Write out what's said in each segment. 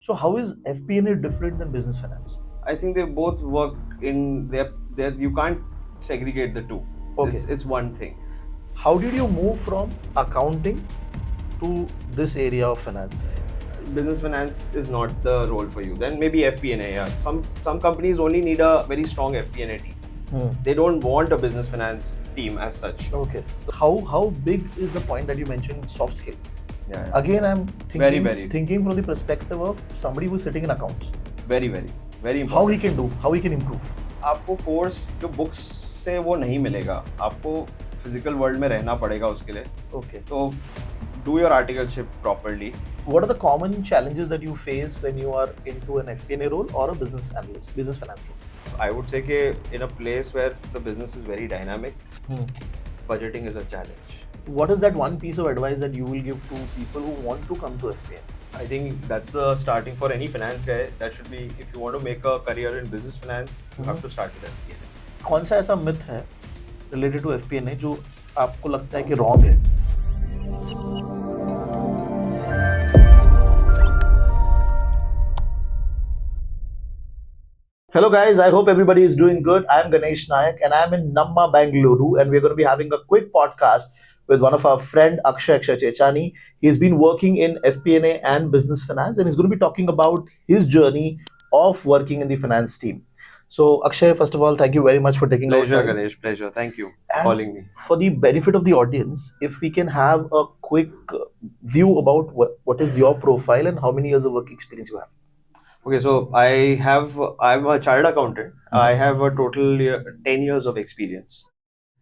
So how is FP&A different than business finance? I think they both work in their you can't segregate the two. Okay. It's one thing. How did you move from accounting to this area of finance? Business finance is not the role for you. Then maybe FP&A. Yeah. Some companies only need a very strong FP&A team. They don't want a business finance team as such. Okay. How big is the point that you mentioned soft skill? Yeah. Again, I'm Very. thinking from the perspective of somebody who's sitting in accounts. Very important. How he can do? How he can improve? आपको course जो books से वो नहीं मिलेगा, आपको physical world में रहना पड़ेगा उसके लिए. Okay. तो do your articleship properly. What are the common challenges that you face when you are into an FP&A role or a business analyst, business finance role? I would say that in a place where the business is very dynamic, budgeting is a challenge. What is that one piece of advice that you will give to people who want to come to FP&A? I think that's the starting for any finance guy. That should be, if you want to make a career in business finance, you have to start with FP&A. कौन सा ऐसा myth है related to FP&A जो आपको लगता है कि wrong है? Hello guys, I hope everybody is doing good. I am Ganesh Nayak and I am in Namma, Bangalore, and we're going to be having a quick podcast with one of our friend Akshay Chechani. He's been working in FP&A and business finance and he's going to be talking about his journey of working in the finance team. So Akshay, first of all, thank you very much for taking Pleasure, out time. Ganesh. Pleasure. Thank you for And calling me. for the benefit of the audience, if we can have a quick view about what is your profile and how many years of work experience you have. Okay, so I'm a chartered accountant. I have a total 10 years of experience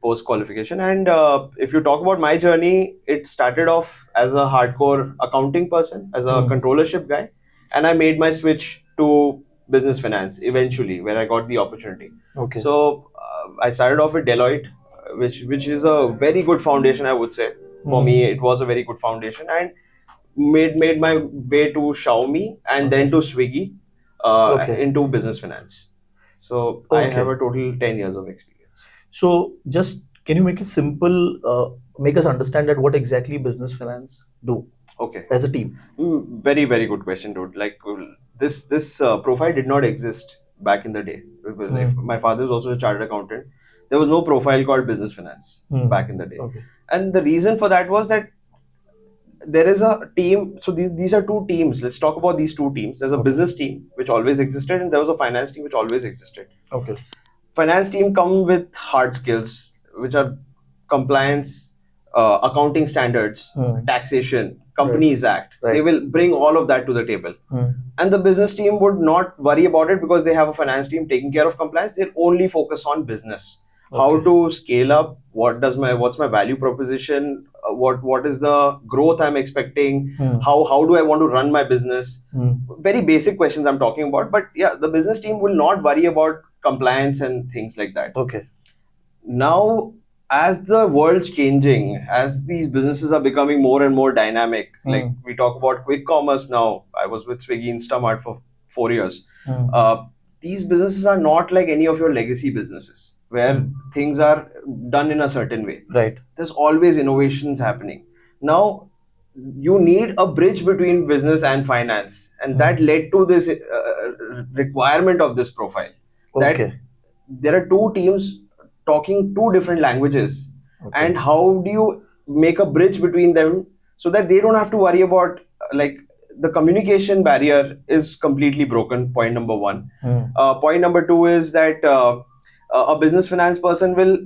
post qualification. And if you talk about my journey, it started off as a hardcore accounting person, as a controllership guy. And I made my switch to business finance eventually, where I got the opportunity. Okay. So I started off with Deloitte, which is a very good foundation, I would say. For me, it was a very good foundation. And made my way to Xiaomi and then to Swiggy into business finance. So I have a total 10 years of experience. So just can you make it simple, make us understand that what exactly business finance do Okay. as a team? Very good question, dude. Like this profile did not exist back in the day. My father is also a chartered accountant. There was no profile called business finance back in the day. Okay. And the reason for that was that there is a team. So these are two teams. Let's talk about these two teams. There's a business team which always existed, and there was a finance team which always existed. Okay. Finance team come with hard skills, which are compliance, accounting standards, taxation, Companies Act. They will bring all of that to the table. And the business team would not worry about it because they have a finance team taking care of compliance. They'll only focus on business. How to scale up, what's my value proposition, what is the growth I'm expecting, how do I want to run my business. Very basic questions I'm talking about, but yeah, the business team will not worry about compliance and things like that. Okay. Now, as the world's changing, as these businesses are becoming more and more dynamic, like we talk about quick commerce now. I was with Swiggy Instamart for 4 years. These businesses are not like any of your legacy businesses where things are done in a certain way. Right. There's always innovations happening. Now, you need a bridge between business and finance, and that led to this requirement of this profile. Okay. That there are two teams talking two different languages, and how do you make a bridge between them so that they don't have to worry about like the communication barrier is completely broken. Point number one. Point number two is that a business finance person will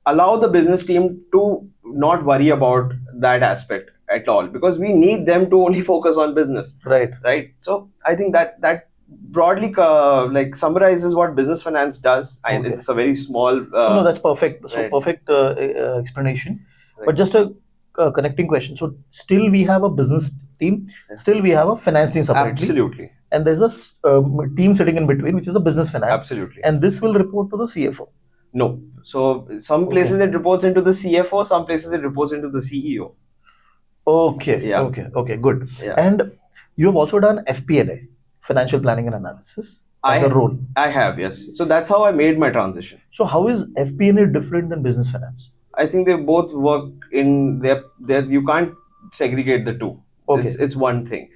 allow the business team to not worry about that aspect at all, because we need them to only focus on business. Right. So I think that broadly like summarizes what business finance does. It's a very small no, that's perfect. So perfect explanation. But just a connecting question. So still we have a business team, still we have a finance team separately. Absolutely. And there's a team sitting in between, which is a business finance. Absolutely. And this will report to the CFO. No. So some places it reports into the CFO, some places it reports into the CEO. Okay. Yeah. Okay, good. Yeah. And you have also done FP&A, financial planning and analysis, as a role. I have, yes. So that's how I made my transition. So how is FP&A different than business finance? I think they both work in their you can't segregate the two. Okay. It's one thing.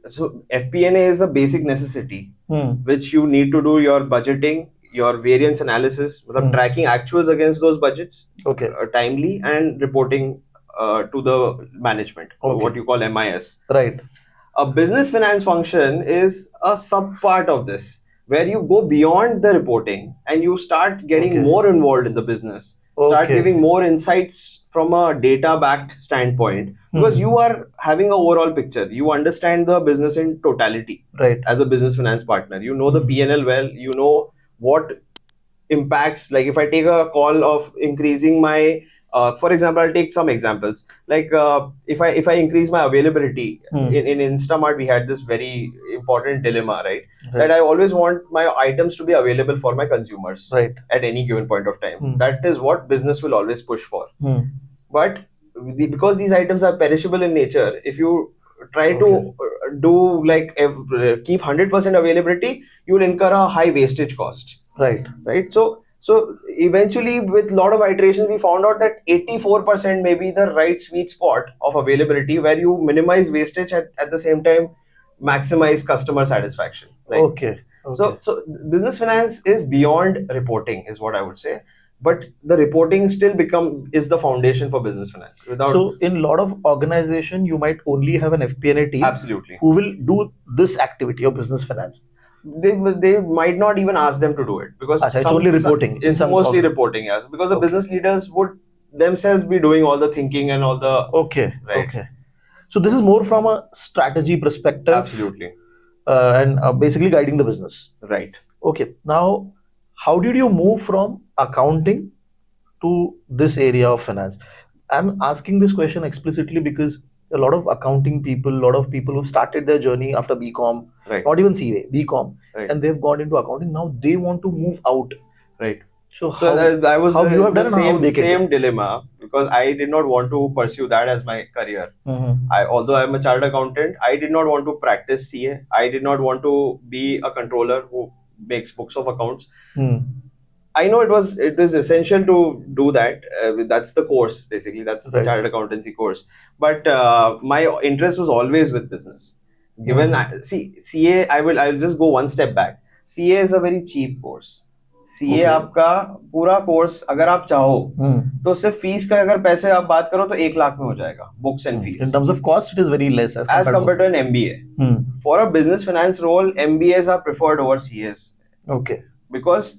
So FP&A is a basic necessity which you need to do your budgeting, your variance analysis, tracking actuals against those budgets, timely, and reporting to the management, what you call MIS. Right. A business finance function is a sub part of this, where you go beyond the reporting and you start getting more involved in the business, start giving more insights from a data backed standpoint, because you are having an overall picture. You understand the business in totality, right? As a business finance partner, you know the P&L well, you know what impacts. Like if I take a call of increasing my for example, I'll take some examples. Like if I increase my availability in Instamart, we had this very important dilemma, right? That I always want my items to be available for my consumers, right, at any given point of time. That is what business will always push for. But because these items are perishable in nature, if you try to do like keep 100% availability, you will incur a high wastage cost. Right. So eventually, with a lot of iterations, we found out that 84% may be the right sweet spot of availability, where you minimize wastage at the same time maximize customer satisfaction. Like, okay. So business finance is beyond reporting, is what I would say. But the reporting still is the foundation for business finance. So in a lot of organization, you might only have an FP&A team. Absolutely. Who will do this activity of business finance. They might not even ask them to do it, because it's only reporting. It's mostly reporting, yes. Because the business leaders would themselves be doing all the thinking and all the... Okay. So this is more from a strategy perspective. Absolutely. And basically guiding the business. Right. Okay. Now, how did you move from accounting to this area of finance? I'm asking this question explicitly because a lot of accounting people, a lot of people who started their journey after BCom, not even CA, BCom, and they've gone into accounting. Now they want to move out. Right. So I was the same dilemma, because I did not want to pursue that as my career. Although I'm a chartered accountant, I did not want to practice CA. I did not want to be a controller who makes books of accounts. I know it is essential to do that. That's the course, basically. That's the chartered accountancy course. But my interest was always with business. CA, I'll just go one step back. CA is a very cheap course. CA आपका पूरा course अगर आप चाहो तो सिर्फ fees का अगर पैसे आप बात करो तो 1 लाख में हो जाएगा, books and fees. In terms of cost, it is very less as compared to an MBA. For a business finance role, MBAs are preferred over CAs. Okay. Because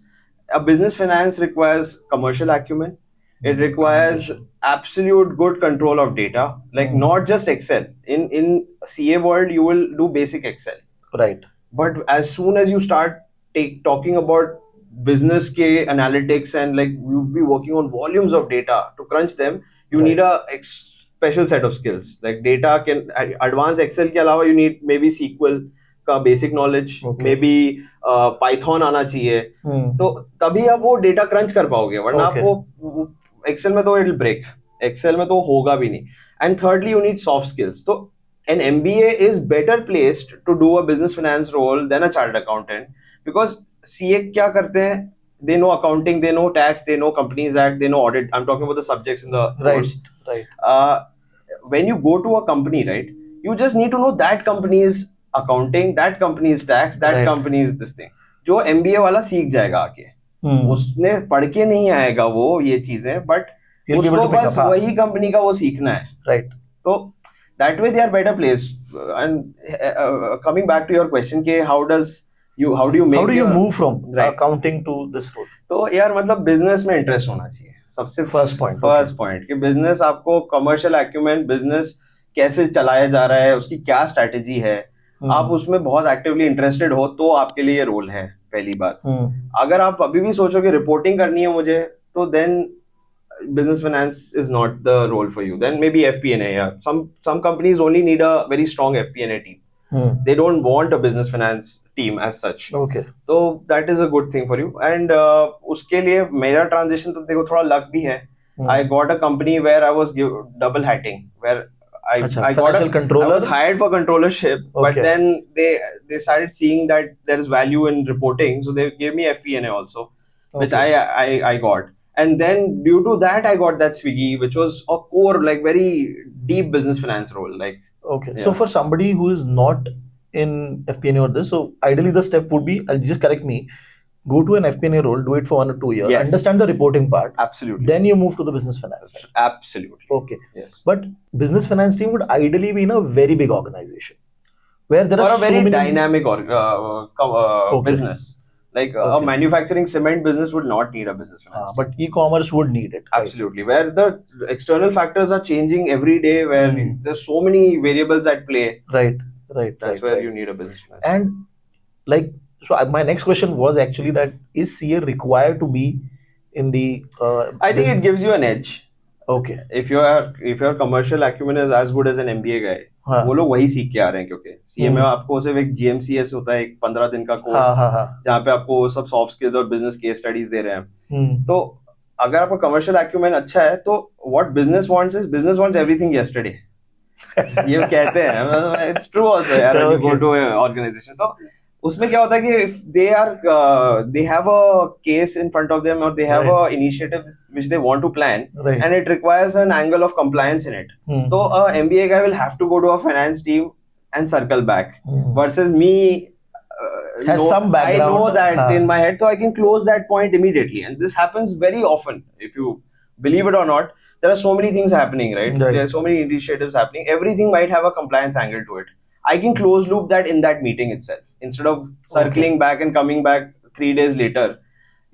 a business finance requires commercial acumen. It requires absolute good control of data, like not just Excel. In CA world, you will do basic Excel. Right. But as soon as you start talking about business ke analytics, and like you'll be working on volumes of data to crunch them, you need a special set of skills. Like data can advanced Excel ke alawa, you need maybe SQL का basic knowledge, maybe Python आना चाहिए. तो तभी आप वो data crunch कर पाओगे, वरना आप वो Excel में तो it'll break. Excel में तो होगा भी नहीं. And thirdly, you need soft skills. तो an MBA is better placed to do a business finance role than a chartered accountant, because CA क्या करते हैं? They know accounting, they know tax, they know Companies Act, they know audit. I'm talking about the subjects in the course. Right. When you go to a company, right, you just need to know that company's accounting, that company's tax, that company's this thing. जो MBA वाला सीख जाएगा आके. उसने पढ़ के नहीं आएगा वो ये चीजें, but उसको बस वही कंपनी का वो सीखना है. Right. तो that way they are better placed. And coming back to your question, के how do you move from accounting to this role? तो यार मतलब बिजनेस में इंटरेस्ट होना चाहिए सबसे फर्स्ट पॉइंट कि बिजनेस आपको कमर्शियल एक्यूमेन, बिजनेस कैसे चलाया जा रहा है, उसकी क्या स्ट्रैटेजी है, आप उसमें बहुत एक्टिवली इंटरेस्टेड हो तो आपके लिए रोल है. पहली बात. अगर आप अभी भी सोचो कि रिपोर्टिंग करनी है मुझे, तो then business finance is not the role for you. Then maybe FP&A. Yeah, some companies only need a very strong FP&A team. They don't want a business finance team as such. Okay. So that is a good thing for you. And उसके लिए मेरा transition तो देखो थोड़ा luck भी है. I got a company where I was double hatting, where I was hired for controllership, but then they started seeing that there is value in reporting, so they gave me FP&A also, which I got. And then due to that, I got that Swiggy, which was a core, like very deep business finance role. Like, so for somebody who is not in FP&A or this, so ideally the step would be, just correct me, go to an FP&A role, do it for 1 or 2 years, Yes. understand the reporting part, Absolutely. then you move to the business finance side. Absolutely. Okay. Yes. But business finance team would ideally be in a very big organization where there Or are a very so many dynamic Okay. business. Like a Okay. manufacturing cement business would not need a business finance. but e-commerce would need it. Right? Absolutely. Where the external factors are changing every day, where there's so many variables at play. Right. That's where you need a business finance. And like, so my next question was actually that is CA required to be in the I think it gives you an edge. Okay. If your commercial acumen is as good as an MBA guy, हाँ. वो लोग वही सीख के आ रहे हैं, क्योंकि CA में आपको सिर्फ एक GMCS होता है, एक 15 दिन का कोर्स, जहाँ पे आपको सब सॉफ्ट स्किल्स और बिजनेस केस स्टडीज दे रहे हैं. तो अगर आपका कमर्शियल एक्यूमेन अच्छा है, तो what business wants is business wants everything yesterday. ये कहते हैं, इट्स ट्रू आल्सो यार, when you go to organisation. तो उसमें क्या होता है कि if they have a case in front of them, or they have a initiative which they want to plan, and it requires an angle of compliance in it. So a MBA guy will have to go to a finance team and circle back, versus me some background. I know that in my head, so I can close that point immediately. And this happens very often. If you believe it or not, there are so many things happening, right? There are so many initiatives happening. Everything might have a compliance angle to it. I can close loop that in that meeting itself, instead of circling back and coming back 3 days later.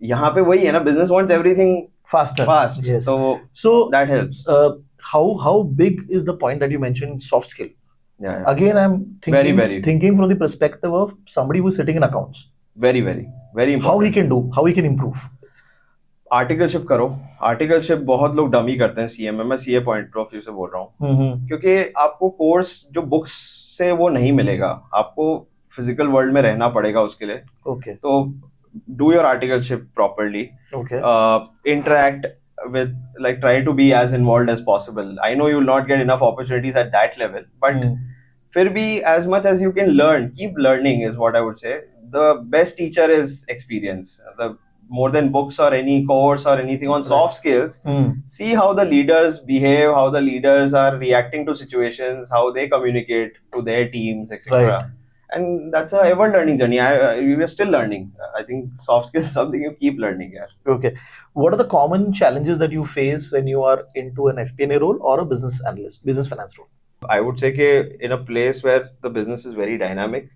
यहाँ पे वही है ना, business wants everything fast. Yes. So that helps. How big is the point that you mentioned, soft skill? Yeah. Again, I'm thinking, very thinking from the perspective of somebody who is sitting in accounts. Very important. How he can improve? Articleship करो. Articleship बहुत लोग dummy करते हैं CA में. मैं CA point of view से बोल रहा हूँ, क्योंकि आपको कोर्स जो बुक्स से वो नहीं मिलेगा, आपको फिजिकल वर्ल्ड में रहना पड़ेगा उसके लिए. Okay. तो do your articleship properly. Okay. Interact with, like, try to be as involved as possible. I know you will not get enough opportunities at that level, but फिर भी as much as you can learn, keep learning is what I would say. The best teacher is experience. The more than books or any course or anything on soft skills, see how the leaders behave, how the leaders are reacting to situations, how they communicate to their teams, etc. Right. And that's a ever learning journey. We are still learning. I think soft skills is something you keep learning. Yeah. Okay. What are the common challenges that you face when you are into an FP&A role or a business analyst, business finance role? I would say that in a place where the business is very dynamic,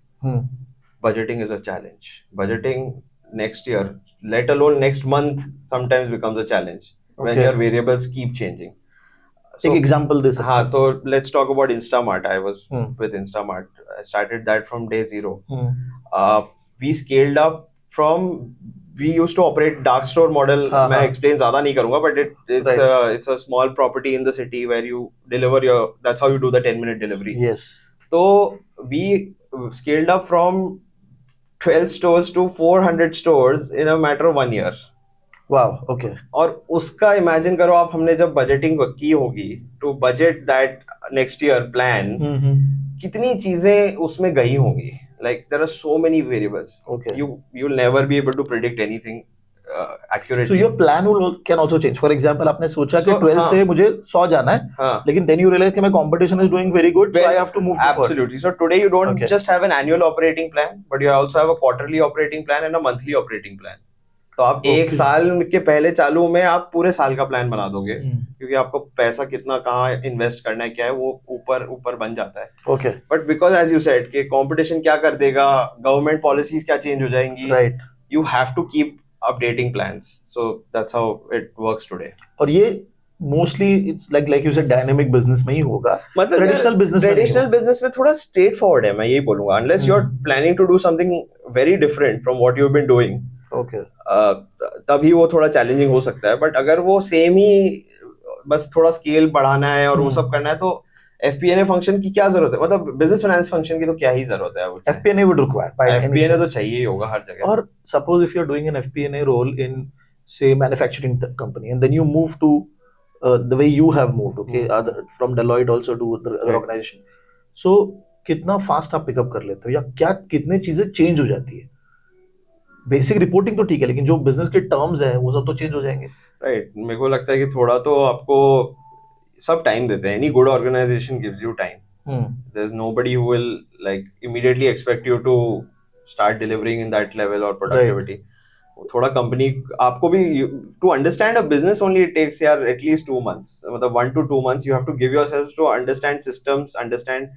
budgeting is a challenge. Budgeting next year, let alone next month, sometimes becomes a challenge when your variables keep changing. So, एक example दे सकते हैं. हाँ, तो let's talk about Instamart. I was with Instamart. I started that from day zero. We scaled up from, we used to operate dark store model. मैं explain ज़्यादा नहीं करूँगा, but it's a small property in the city where you deliver that's how you do the 10-minute delivery. Yes. So we scaled up from 12 stores to 400 stores in a matter of 1 year. Wow, okay. और उसका imagine करो आप, हमने जब budgeting की होगी to budget that next year plan, कितनी चीजें उसमें गई होंगी. Like there are so many variables. You will never be able to predict anything accurately. So your plan can also change. For example, आपने सोचा कि 12 से मुझे 100 जाना है, लेकिन then you realize कि my competition is doing very good, so I have to move forward. Absolutely. So today you don't just have an annual operating plan, but you also have a quarterly operating plan and a monthly operating plan. तो आप एक साल के पहले चालू में आप पूरे साल का प्लान बना दोगे, क्योंकि आपको पैसा कितना कहाँ इन्वेस्ट करना है, क्या है, वो ऊपर बन जाता है. Okay. But because as you said कि कंपटीशन क्या कर देगा, गवर्नमेंट पॉलिसीज क्या चेंज हो जाएंगी, right, you have to keep updating plans. So that's how it works today. और ये mostly it's like you said dynamic business में ही होगा. मतलब ट्रेडिशनल बिजनेस में थोड़ा स्ट्रेट फॉरवर्ड है, मैं यही बोलूंगा, unless you are planning to do something very different from what you have been doing. Okay. तभी वो थोड़ा चैलेंजिंग हो सकता है. बट अगर वो सेम ही बस थोड़ा स्केल बढ़ाना है और वो सब करना है, तो FP&A फंक्शन की क्या जरूरत है, मतलब बिजनेस फाइनेंस फंक्शन की तो क्या ही जरूरत है. FP&A would require by FP&A तो चाहिए ही होगा हर जगह. और suppose if you're doing an FP&A role in say manufacturing company and then you move to the way you have moved, okay, from Deloitte also to the other organization, so कितना fast आप pickup कर लेते हो, या क्या कितने चीजें change हो जाती है? बेसिक रिपोर्टिंग तो ठीक है, लेकिन जो बिजनेस के टर्म्स है वो सब तो चेंज हो जाएंगे. राइट. मेरे को लगता है कि थोड़ा तो आपको सब टाइम देते हैं. Any good organisation gives you time. There is nobody who will like immediately expect you to start delivering in that level or productivity. थोड़ा कंपनी आपको भी to understand a business only it takes यार at least 2 months, मतलब 1 to 2 months you have to give yourself to understand systems, understand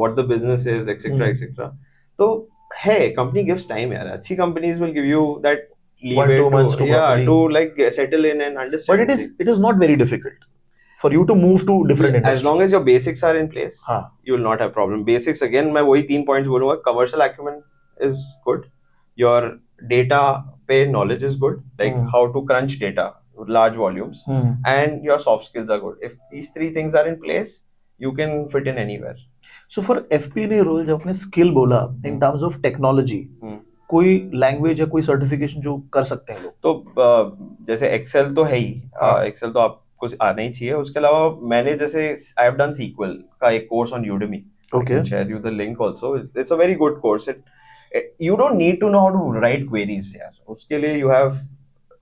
what the business is, etc. etc. तो है, company gives time यार, अच्छी companies will give you that leeway 1-2 months to to like settle in and understand. But it is not very difficult for you to move to different industries. As long as your basics are in place, you will not have problem. Basics again, मैं वही 3 points बोलूँगा. Commercial acumen is good. Your data पे knowledge is good, like how to crunch data, large volumes, and your soft skills are good. If these 3 things are in place, you can fit in anywhere. So for FP&A role जब आपने skill बोला in terms of technology, कोई language या कोई certification जो कर सकते हैं लोग? तो जैसे एक्सेल तो है ही, एक्सेल तो आपको आना ही चाहिए. उसके अलावा मैंने जैसे आई हैव डन SQL का एक course on Udemy. Okay, share you the link also. It's a very good course. You don't need to know how to write queries यार, उसके लिए you have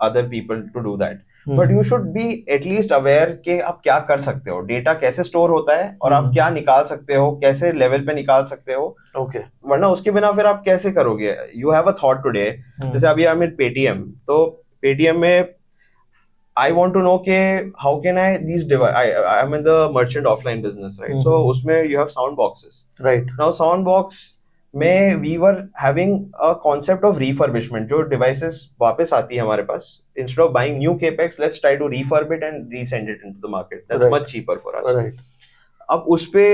other people to do that. But you should be at least aware कि आप क्या कर सकते हो, data कैसे स्टोर होता है और आप क्या निकाल सकते हो, कैसे लेवल पे निकाल सकते हो. वरना उसके बिना फिर आप कैसे करोगे. You have a thought today, जैसे अभी आई एम इन पेटीएम, तो पेटीएम में I want to know के how can I these device, I am in the merchant offline business, right? So उसमें you have sound boxes, right? Now sound box में we were having a concept of refurbishment. जो devices वापस आती है हमारे पास, instead of buying new capex, let's try to refurb it and resend it into the market. That's much cheaper for us. Right. अब उस पे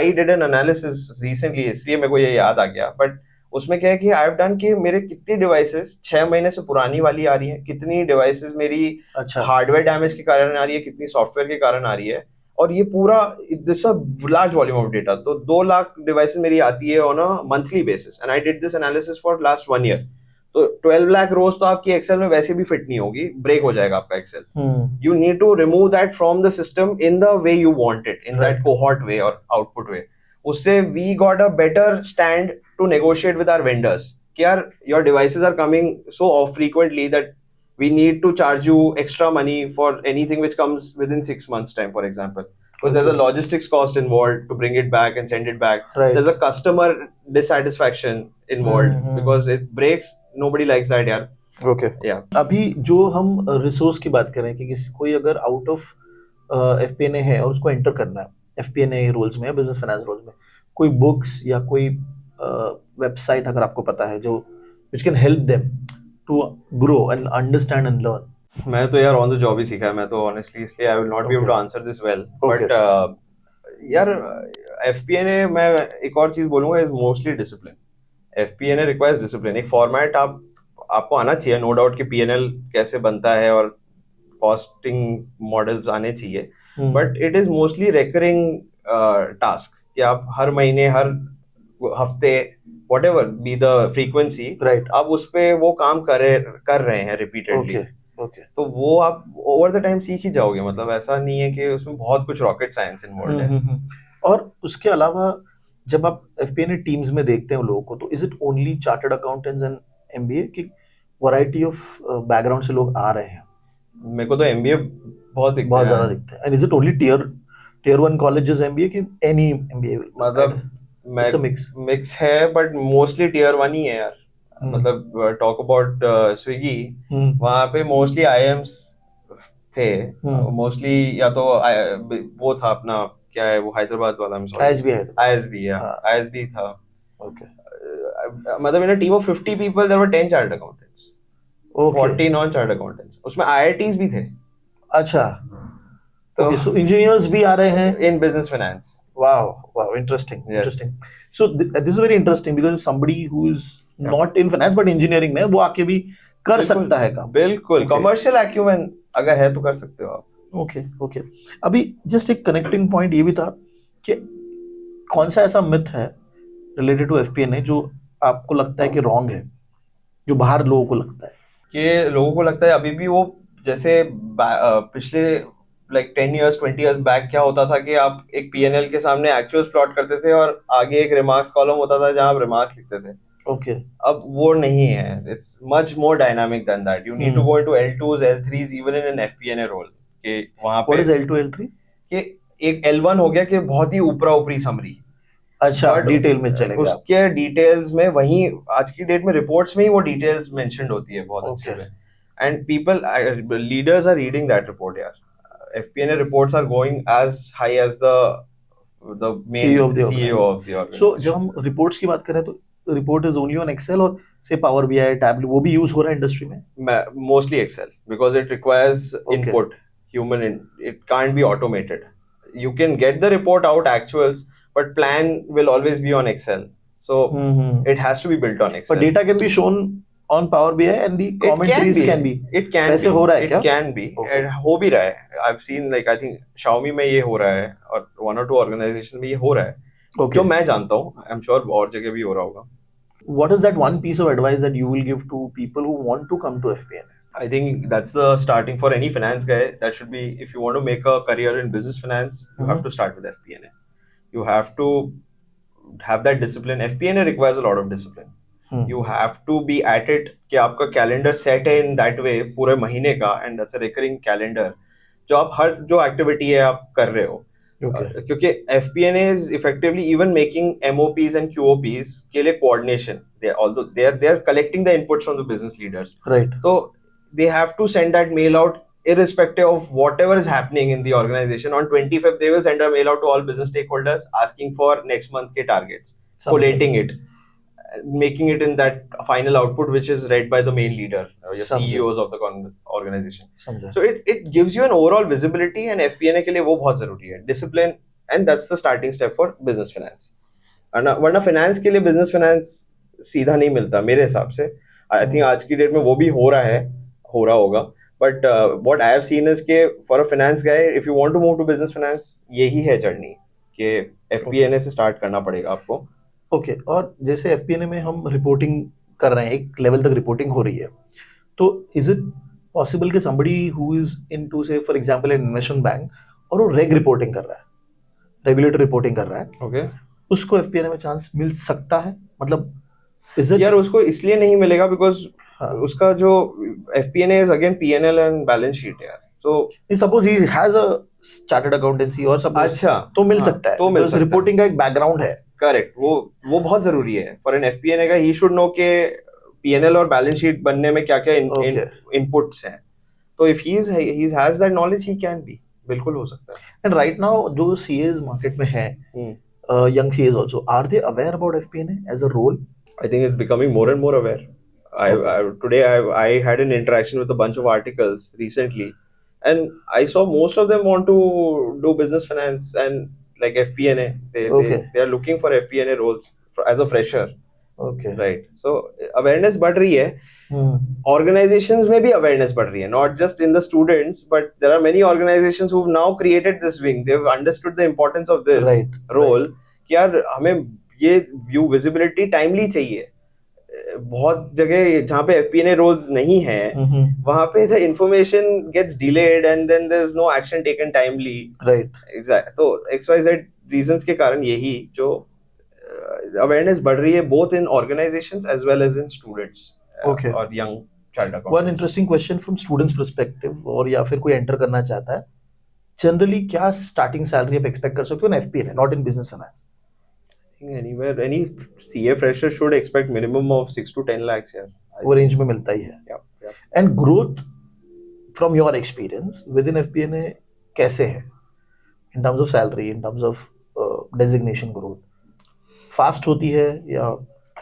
I did an analysis recently, इसलिए मेरे को ये याद आ गया. But उसमें क्या है कि I have done कि मेरे कितनी डिवाइसेस 6 महीने से पुरानी वाली आ रही है, कितनी डिवाइसेस मेरी हार्डवेयर डैमेज के कारण आ रही है, कितनी सॉफ्टवेयर के कारण आ रही है, और ये पूरा this a large volume of data. तो 2 लाख डिवाइसेस मेरी आती है on a monthly basis, and I did this analysis for last 1 year. तो 12 लाख रोज तो आपकी एक्सेल में वैसे भी फिट नहीं होगी, ब्रेक हो जाएगा आपका Excel. You need to remove that from the system in the way you want it, in that cohort way और आउटपुट वे. उससे we got a better stand to negotiate with our vendors. Your devices are coming so frequently that we need to charge you extra money for anything which comes within 6 months time, for example. Because there's a logistics cost involved to bring it back and send it back. Right. There's a customer dissatisfaction involved because it breaks. Nobody likes that, yaar. Okay. Yeah. अभी जो हम resource की बात करें कि कोई अगर out of FP&A है और उसको एंटर करना है FP&A रोल्स में या बिजनेस फाइनेंस रोल्स में, कोई बुक्स या कोई वेबसाइट अगर आपको पता है जो which can help them to grow and understand and learn? मैं तो यार ऑन द जॉब ही सीखा है, मैं तो ऑनेस्टली, इसलिए I will not be able to answer this well. But यार FP&A मैं एक और चीज बोलूंगा, is mostly discipline. FP&A requires discipline. एक फॉर्मेट आपको आना चाहिए, नो डाउट कि P&L कैसे बनता है और कॉस्टिंग मॉडल्स आने चाहिए, but it is mostly recurring task कि आप हर महीने, हर हफ्ते, whatever be the frequency, right, आप उस पे वो काम कर रहे हैं रिपीटेडली. Okay. तो वो आप ओवर द टाइम सीख ही जाओगे. मतलब ऐसा नहीं है कि उसमें बहुत कुछ रॉकेट साइंस इन्वॉल्व है. और उसके अलावा जब आप FP&A टीम्स में देखते हैं लोगों को, तो is it only chartered accountants and MBA की वैरायटी ऑफ बैकग्राउंड से लोग आ रहे हैं? मेरे को तो MBA बहुत ज्यादा दिखते हैं. And is it only tier 1 colleges MBA की एनी MBA? मतलब मिक्स है, बट मोस्टली tier 1 ही है यार. मतलब टॉक अबाउट स्विगी, वहाँ पे मोस्टली IIMs थे मोस्टली, या तो वो था अपना क्या है वो हैदराबाद वाला, ISB था. मतलब in a team of 50 people there were 10 chartered accountants, 40 non chartered accountants. उसमें IITs भी थे. अच्छा, तो so engineers भी आ रहे हैं in business finance. Wow, interesting. Yes. Interesting. So this is very interesting because somebody who is not in finance but engineering में, वो आके भी कर सकता है काम. बिल्कुल. Commercial acumen अगर है तो कर सकते हो आप. Okay. अभी just एक connecting point ये भी था कि कौन सा ऐसा myth है related to FP&A जो आपको लगता है कि wrong है, जो बाहर लोगों को लगता है? कि लोगों को लगता है अभी भी वो जैसे पिछले like 10 years 20 years back क्या होता था कि आप एक P&L के सामने एक्चुअल्स प्लॉट करते थे और आगे एक रिमार्क्स कॉलम होता था जहां आप रिमार्क्स लिखते थे. Okay. अब वो नहीं है. It's much more dynamic than that. You need to go into L2s, L3s even in an FP&A role. कि वहां पे What is L2, L3? कि एक L1 हो गया कि बहुत ही ऊपरी समरी, अच्छा, But डिटेल में चलेगा। उसके डिटेल्स में वही आज की डेट में रिपोर्ट्स में ही वो डिटेल्स मेंशन्ड होती है बहुत अच्छे Okay. से, and people leaders are reading that report यार. FP&A reports are going as high as the main CEO of the CEO of the organization. So जब हम रिपोर्ट्स की बात करें तो report is only on Excel और से पावर बीआई टैबलेट वो भी यूज हो रहा है इंडस्ट्री में? Mostly Excel because it requires Okay. input, it can't be automated. You can get the report out actuals, but plan will always be on Excel. So it has to be built on Excel. But data can be shown on Power BI and the commentaries can be. It can वैसे be. हो रहा है It क्या? can be. Okay. हो भी रहा है. I've seen like I think Xiaomi में ये हो रहा है और one or two organizations में ये हो रहा है. Okay. जो मैं जानता हूँ, I'm sure और जगह भी हो रहा होगा. What is that one piece of advice that you will give to people who want to come to FP&A? I think that's the starting for any finance guy. That should be, if you want to make a career in business finance, you have to start with FP&A. You have to have that discipline. FP&A requires a lot of discipline. You have to be at it कि आपका calendar set है in that way पूरे महीने का, and that's a recurring calendar. जो आप हर जो activity है आप कर रहे हो. Okay. क्योंकि FP&A is effectively even making MOPs and QOPs के लिए coordination. Although they are collecting the inputs from the business leaders. Right. So they have to send that mail out irrespective of whatever is happening in the organization. On 25th, they will send a mail out to all business stakeholders asking for next month ke targets, collating it, making it in that final output which is read by the main leader, your CEOs of the organization. So it gives you an overall visibility, and FP&A के लिए वो बहुत जरूरी है. Discipline, and that's the starting step for business finance. वरना finance के लिए business finance सीधा नहीं मिलता मेरे हिसाब से. I think आज की डेट में वो भी हो रहा होगा. But what I have seen is कि for a finance guy, if you want to move to business finance, यही है जर्नी कि FP&A से स्टार्ट करना पड़ेगा आपको. ओके. और जैसे FP&A में हम रिपोर्टिंग कर रहे हैं, एक लेवल तक रिपोर्टिंग हो रही है, तो इज इट पॉसिबल कि somebody who is into say for example an investment bank और वो रेग रिपोर्टिंग कर रहा है, रेगुलेटर रिपोर्टिंग कर रहा है, okay, उसको FP&A में चांस मिल सकता है? मतलब यार उसको इसलिए नहीं मिलेगा बिकॉज उसका जो FP&A is again P&L and balance sheet यार. So suppose he has a chartered accountancy और सब, अच्छा तो मिल सकता है, तो मिल सकता है. रिपोर्टिंग का एक बैकग्राउंड है. करेक्ट, वो बहुत जरूरी है फॉर एन FP&A का. ही शुड नो के P&L और बैलेंस शीट बनने में क्या क्या इनपुट्स हैं. तो if he has that knowledge, he can be, बिल्कुल हो सकता है. एंड राइट नाउ जो CAs मार्केट में है, young CAs also, are they aware about FP&A as a role? I think it's becoming more and more aware. Today I had an interaction with a bunch of articles recently, and I saw most of them want to do business finance and like FP&A. They are looking for FP&A roles as a fresher. Okay. Right. So awareness बढ़ रही है. Organizations में भी awareness बढ़ रही है. Not just in the students, but there are many organizations who've now created this wing. They've understood the importance of this role. कि यार हमें ये व्यू विजिबिलिटी टाइमली चाहिए. बहुत जगह जहाँ पे FP&A रोल्स नहीं है, वहाँ पे the information gets delayed and then there's no action taken timely. Right. Exactly. तो XYZ reasons के कारण यही जो awareness बढ़ रही है both in organizations as well as in students. Okay. और young child accountants. One interesting question from students perspective, और या फिर कोई एंटर करना चाहता है, जनरली क्या स्टार्टिंग सैलरी आप एक्सपेक्ट कर सकते हो ना FP&A, not in business finance? Anywhere, any CA fresher should expect minimum of 6 to 10 lakhs यार. वो रेंज में मिलता ही है. And growth from your experience with in FP&A कैसे है in terms of salary, in terms of designation? Growth fast होती है या?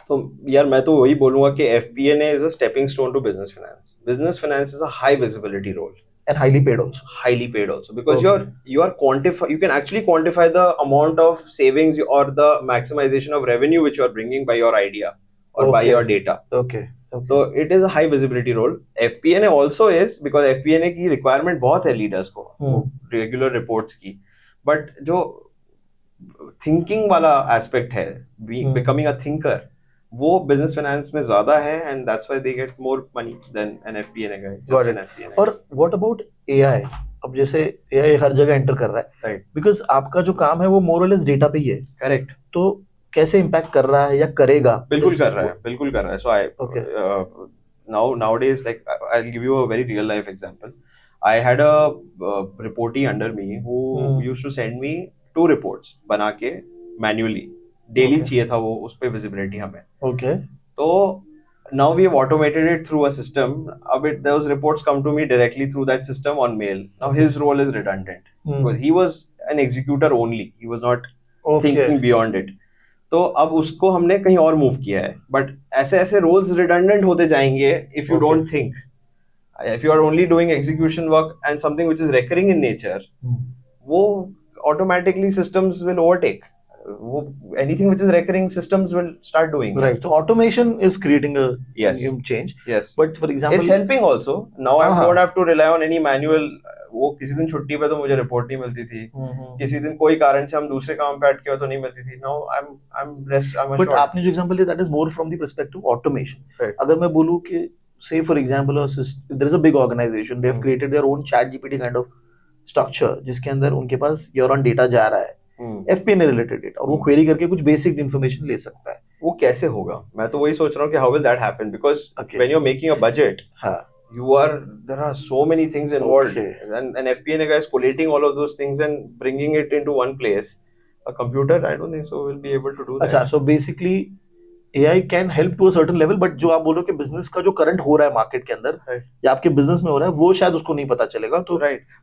तो यार मैं तो वही बोलूंगा कि FP&A is a stepping stone to business finance. Business finance is a high visibility role. And highly paid also. Highly paid also, because you can actually quantify the amount of savings or the maximization of revenue which you are bringing by your idea or by your data. Okay. So it is a high visibility role. FP&A also is, because FP&A की requirement बहुत है leaders को, regular reports की. But जो thinking वाला aspect है, becoming a thinker, वो business finance में ज़्यादा है, and that's why they get more money than an FP&A guy. Just an FP&A. और what about AI? अब जैसे AI हर जगह एंटर कर रहा है, right? Because आपका जो काम है वो more or less डेटा पे ही है. Correct. तो कैसे इम्पैक्ट कर रहा है या करेगा? बिल्कुल कर रहा है. So nowadays, like I'll give you a very real life example. I had a reportee under me who used to send me 2 reports बना के manually. Daily Okay. चाहिए था वो, उस पे विजिबिलिटी हमें. Okay. तो now we have automated it through a system. Those reports come to me directly through that system on mail. Now his role is redundant because he was an executor only. He was not thinking beyond it. तो अब उसको हमने कहीं और move किया है. But ऐसे ऐसे रोल्स रिडंडेंट होते जाएंगे if you don't think. If you are only doing execution work and something which is recurring in nature, वो automatically systems will overtake. Anything which is recurring, systems will start doing it. Right. So automation is creating a Yes. change. Yes. But for example, It's helping also. Now I don't have to rely on any manual. वो किसी दिन छुट्टी पे तो मुझे report नहीं मिलती थी. किसी दिन कोई कारण से हम दूसरे काम पे अटके हो तो नहीं मिलती थी. Now I'm assured. But आपने जो example दिया, that is more from the perspective of automation. Right. अगर मैं बोलूँ कि say for example there is a big organization, they have created their own chat GPT kind of structure जिसके अंदर उनके पास your own data जा रहा है. FP&A related data और वो query करके कुछ basic information ले सकता है. वो कैसे होगा? मैं तो वही सोच रहा हूँ कि how will that happen? Because when you're making a budget, there are so many things involved, and FP&A guys collating all of those things and bringing it into one place. A computer, I don't think so will be able to do that. अच्छा, so basically AI can help to a certain level, but जो आप बोलो कि business का जो current हो रहा है market के अंदर या आपके business में हो रहा है, वो शायद उसको नहीं पता चलेगा. तो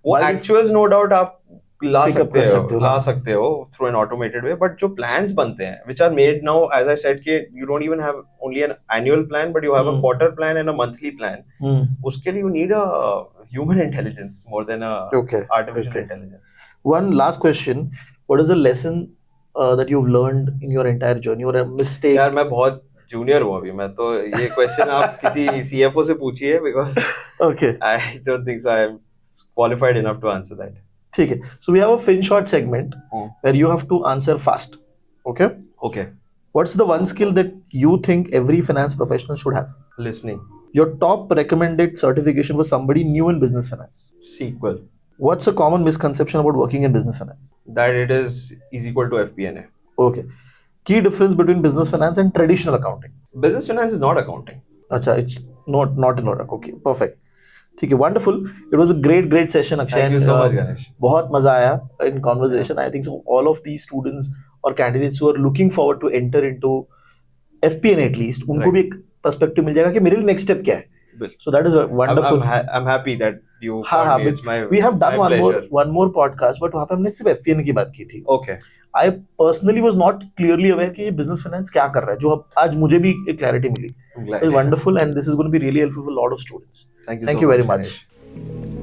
वो actuals no doubt आप ला सकते हो through an automated way, but जो plans बनते हैं which are made now, as I said कि you don't even have only an annual plan, but you have a quarter plan and a monthly plan. उसके लिए you need a human intelligence more than a artificial intelligence. One last question, what is the lesson that you've learned in your entire journey or a mistake? यार मैं बहुत junior हूँ अभी, मैं तो ये क्वेश्चन आप किसी CFO से पूछिए because I don't think so I am qualified enough to answer that. ठीक है. So we have a FinShort segment where you have to answer fast. Okay? Okay. What's the one skill that you think every finance professional should have? Listening. Your top recommended certification for somebody new in business finance? SQL. What's a common misconception about working in business finance? That it is equal to FP&A. Okay. Key difference between business finance and traditional accounting? Business finance is not accounting. अच्छा, it's not in order. Okay, perfect. ठीक है, wonderful. It was a great session, Akshay. Thank you so much, Ganesh. बहुत मजा आया in conversation. I think so all of these students or candidates who are looking forward to enter into FP&A at least, उनको भी एक perspective मिल जाएगा कि मेरे लिए next step क्या है. So that is wonderful. I'm happy that you called me. It's my we have done one more podcast, but वहाँ पे हमने सिर्फ FP&A की बात की थी. Okay. I personally was not clearly aware कि ये business finance क्या कर रहा है, जो आज मुझे भी एक clarity milli. It was wonderful and this is going to be really helpful for a lot of students. Thank you very much. Ganesh.